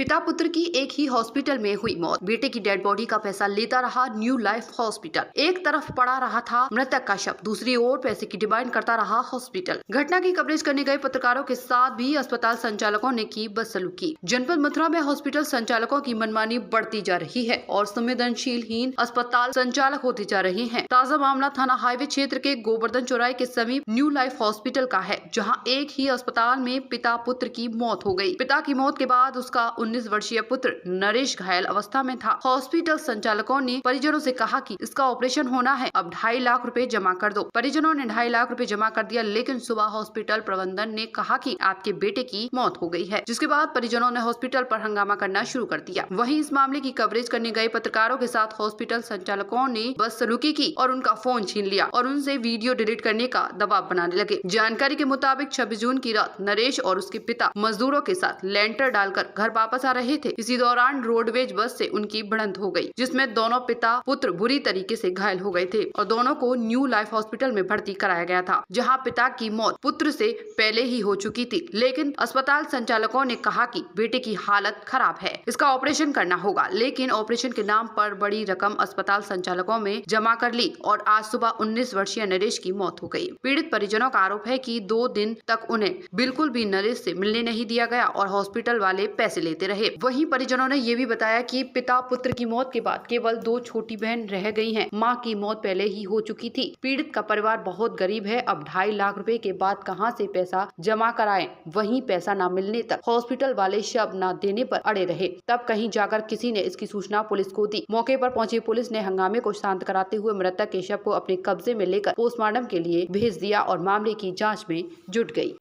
पिता पुत्र की एक ही हॉस्पिटल में हुई मौत। बेटे की डेड बॉडी का पैसा लेता रहा न्यू लाइफ हॉस्पिटल। एक तरफ पड़ा रहा था मृतक का शव, दूसरी ओर पैसे की डिमांड करता रहा हॉस्पिटल। घटना की कवरेज करने गए पत्रकारों के साथ भी अस्पताल संचालकों ने की बदसलूकी। जनपद मथुरा में हॉस्पिटल संचालकों की मनमानी बढ़ती जा रही है और संवेदनशीलहीन अस्पताल संचालक होते जा रहे हैं। ताजा मामला थाना हाईवे क्षेत्र के गोवर्धन चौराहे के समीप न्यू लाइफ हॉस्पिटल का है, जहां एक ही अस्पताल में पिता पुत्र की मौत हो गई। पिता की मौत के बाद उसका 19 वर्षीय पुत्र नरेश घायल अवस्था में था। हॉस्पिटल संचालकों ने परिजनों से कहा कि इसका ऑपरेशन होना है, अब 2.5 लाख रुपए जमा कर दो। परिजनों ने 2.5 लाख रुपए जमा कर दिया, लेकिन सुबह हॉस्पिटल प्रबंधन ने कहा कि आपके बेटे की मौत हो गई है, जिसके बाद परिजनों ने हॉस्पिटल पर हंगामा करना शुरू कर दिया। वहीं इस मामले की कवरेज करने गए पत्रकारों के साथ हॉस्पिटल संचालकों ने बदसलूकी की और उनका फोन छीन लिया और उनसे वीडियो डिलीट करने का दबाव बनाने लगे। जानकारी के मुताबिक 26 जून की रात नरेश और उसके पिता मजदूरों के साथ लेंटर डालकर घर वापस आ रहे थे। इसी दौरान रोडवेज बस से उनकी भिड़ंत हो गई, जिसमें दोनों पिता पुत्र बुरी तरीके से घायल हो गए थे और दोनों को न्यू लाइफ हॉस्पिटल में भर्ती कराया गया था, जहां पिता की मौत पुत्र से पहले ही हो चुकी थी। लेकिन अस्पताल संचालकों ने कहा कि बेटे की हालत खराब है, इसका ऑपरेशन करना होगा। लेकिन ऑपरेशन के नाम पर बड़ी रकम अस्पताल संचालकों में जमा कर ली और आज सुबह 19 वर्षीय नरेश की मौत हो गई। पीड़ित परिजनों का आरोप है कि 2 दिन तक उन्हें बिल्कुल भी नरेश से मिलने नहीं दिया गया और हॉस्पिटल वाले पैसे लेते रहे। वहीं परिजनों ने ये भी बताया कि पिता पुत्र की मौत के बाद केवल 2 छोटी बहन रह गई हैं। मां की मौत पहले ही हो चुकी थी। पीड़ित का परिवार बहुत गरीब है, अब 2.5 लाख रुपए के बाद कहां से पैसा जमा कराएं। वहीं पैसा न मिलने तक हॉस्पिटल वाले शव न देने पर अड़े रहे। तब कहीं जाकर किसी ने इसकी सूचना पुलिस को दी। मौके पर पहुंची पुलिस ने हंगामे को शांत कराते हुए मृतक के शव को अपने कब्जे में लेकर पोस्टमार्टम के लिए भेज दिया और मामले की जाँच में जुट गयी।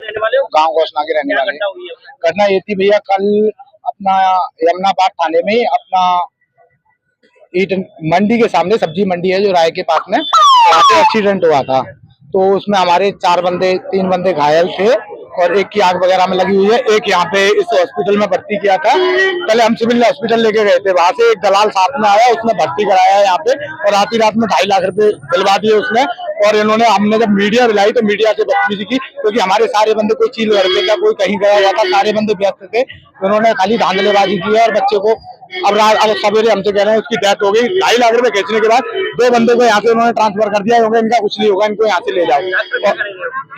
गाँव घोषणा के रहने वाले। घटना ये थी भैया, कल अपना यमुनाबाद थाने में अपना ईट मंडी के सामने सब्जी मंडी है जो राय के पास में, वहाँ पे एक्सीडेंट हुआ था। तो उसमें हमारे 3 बंदे घायल थे और एक की आग वगैरह में लगी हुई है। एक यहाँ पे इस हॉस्पिटल में भर्ती किया था। पहले हम सिविल हॉस्पिटल लेके गए थे, वहाँ से एक दलाल साथ में आया, उसने भर्ती कराया यहाँ पे और आधी रात में 2.5 लाख रुपए दिलवा दिए उसने। और इन्होंने, हमने जब मीडिया बुलाई तो मीडिया से बदतमीजी की, क्योंकि हमारे सारे बंदे, कोई चील लड़के था, कोई कहीं गया हुआ था, सारे बंदे व्यस्त थे। उन्होंने खाली धांधलेबाजी की और बच्चे को अब सवेरे हमसे कह रहे हैं उसकी डेथ हो गई। 2.5 लाख रुपए खींचने के बाद 2 बंदे को यहाँ से उन्होंने ट्रांसफर कर दिया, क्योंकि इनका कुछ नहीं होगा, इनको यहाँ से ले जाओ।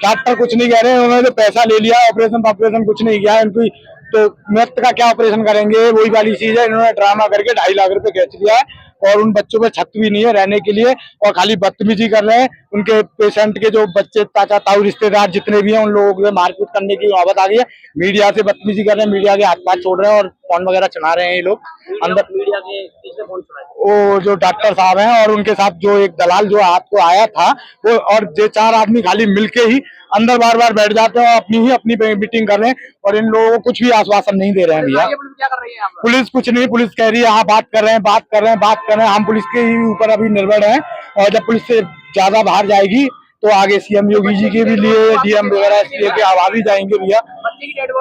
डॉक्टर कुछ नहीं कह रहे हैं, उन्होंने पैसा ले लिया, ऑपरेशन कुछ नहीं किया इनको। तो मृत का क्या ऑपरेशन करेंगे, वही वाली चीज है। इन्होंने ड्रामा करके 2.5 लाख रुपए खींच लिया है और उन बच्चों पे छत भी नहीं है रहने के लिए और खाली बदतमीजी कर रहे हैं। उनके पेशेंट के जो बच्चे, चाचा ताऊ, रिश्तेदार जितने भी हैं, उन लोगों को मारपीट करने की नौबत आ गई है। मीडिया से बदतमीजी कर रहे हैं, मीडिया के हाथ पाथ छोड़ रहे हैं और फोन वगैरह चला रहे हैं ये लोग अंदर। मीडिया के किसने फोन चलाया? वो जो डॉक्टर साहब हैं और उनके साथ जो एक दलाल जो हाथ को आया था वो, और जो 4 आदमी खाली मिलके ही अंदर बार बार बैठ जाते हैं और अपनी मीटिंग कर रहे हैं और इन लोगों को कुछ भी आश्वासन नहीं दे रहे हैं भैया। क्या कर रही है आप? पुलिस कुछ नहीं, पुलिस कह रही है हाँ बात कर रहे हैं। हम पुलिस के ही ऊपर अभी निर्भर हैं और जब पुलिस से ज्यादा बाहर जाएगी तो आगे सीएम योगी जी के भी लिए, डीएम वगैरह के आवाज भी जाएंगे भैया।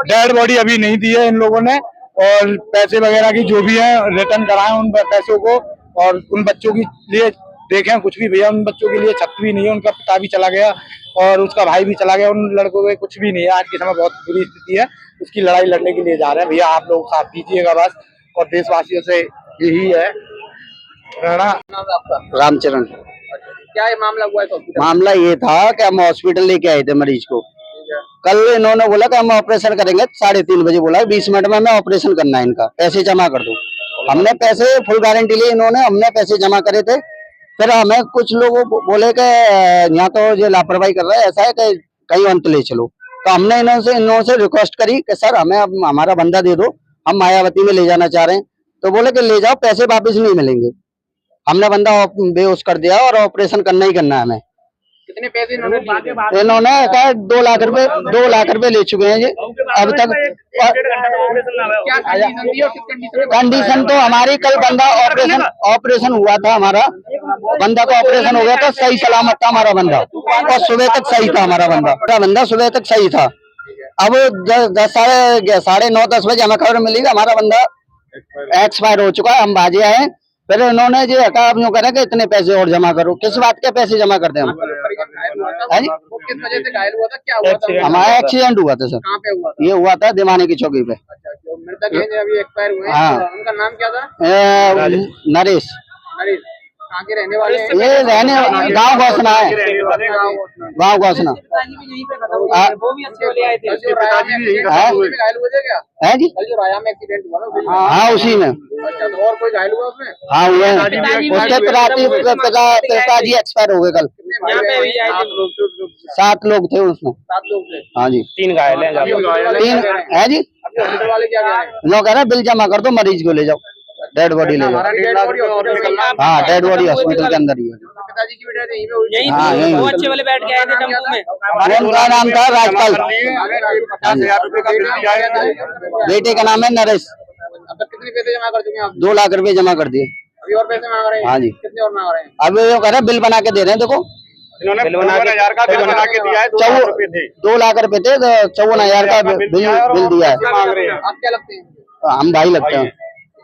डेड बॉडी अभी नहीं दी है इन लोगों ने और पैसे वगैरह की जो भी है रिटर्न कराएं उन पैसों को। और उन बच्चों के लिए देखें कुछ भी भैया, उन बच्चों के लिए छत भी नहीं है, उनका पिता भी चला गया और उसका भाई भी चला गया, उन लड़कों के कुछ भी नहीं है। आज के समय बहुत बुरी स्थिति है, उसकी लड़ाई लड़ने के लिए जा रहे हैं भैया। आप लोग साथ दीजिएगा बस, और देशवासियों से यही है। रामचरण। क्या ये मामला हुआ है? मामला ये था कि हम हॉस्पिटल लेके आए थे मरीज को। कल इन्होंने बोला कि हम ऑपरेशन करेंगे, 3:30 बजे बोला 20 मिनट में हमें ऑपरेशन करना है, इनका पैसे जमा कर दो। हमने पैसे फुल गारंटी ली, हमने पैसे जमा करे थे। फिर हमें कुछ लोगों बोले कि यहाँ तो ये लापरवाही कर रहा है, ऐसा है कि कहीं अंत ले चलो। तो हमने इन्हों से रिक्वेस्ट करी कि सर हमें अब हमारा बंदा दे दो, हम मायावती में ले जाना चाह रहे हैं। तो बोले कि ले जाओ, पैसे वापस नहीं मिलेंगे। हमने बंदा बेहोश कर दिया और ऑपरेशन करना ही करना है हमें। कितने पैसे इन्होंने कहा 2 लाख रुपए ले चुके हैं ये अब तक। कंडीशन तो हमारी, कल बंदा ऑपरेशन हुआ था, हमारा बंदा का ऑपरेशन हो गया था, सही सलामत था हमारा बंदा और सुबह तक सही था हमारा बंदा सुबह तक सही था। अब 9:30 बजे हमें खबर मिली कि हमारा बंदा एक्सपायर हो चुका है, हम बाजे आए। फिर इन्होंने जो कहा अब यूँ करें कि इतने पैसे और जमा करो। किस बात के पैसे जमा करते हैं हम? किस वजह से घायल हुआ था, क्या हुआ था? हमारा एक्सीडेंट हुआ था सर। कहाँ पे हुआ था? ये हुआ था दिमाने की चौकी पे। अच्छा, जो मृतक हैं जो अभी एक्सपायर हुए हैं, हाँ। उनका नाम क्या था? नरेश, अरे कहाँ के रहने वाले हैं? ये रहने गांव घोषणा है, गांव घोषणा वो भी अच्छे वाले आए थे। जो राया में एक्सीडेंट हुआ, हाँ। उसमें घायल हुए थे क्या? है जी। कल जो राया में एक्सीडेंट हुआ ना उसमें? हाँ उसी में, अच्छा, तो और कोई घायल हुआ उसमें? हाँ हुए हैं। उसके पिताजी एक्सपायर हो गए कल। यहाँ पे भी आए थे 7 लोग थे उसमें। 7 लोग थे। हाँ जी, 3 घायल हैं। 3 है जी। अभी हॉस्पिटल वाले क्या कह रहे हैं? लोग कह रहे हैं बिल जमा कर दो, मरीज को ले जाओ, डेड बॉडी ले जाओ। हमारा डेड बॉडी हॉस्पिटल में। हाँ डेड बॉडी हॉस्पिटल के अंदर ही है। पिताजी की बेटा यहीं पे हुई थी? हाँ यहीं वो हुई। अच्छे वाले बैठ के आए थे टेम्पो में। उनका नाम था राजपाल, 50,000 रुपए का बिल दिया है। बेटे का नाम है नरेश। अब तक कितने पैसे जमा कर चुके हैं आप? 2 लाख रुपए जमा कर दिए। अभी और पैसे मांग रहे हैं? हाँ जी। कितने और मांग रहे हैं? अब वो कह रहे हैं बिल बना के दे रहे हैं, देखो इन्होंने 52,000 का बिल बना के दिया है, 2 लाख रुपए थे। 2 लाख रुपए थे, तो 54,000 का बिल दिया है। मांग रहे हैं। आप क्या लगते हैं? हम भाई लगते हैं।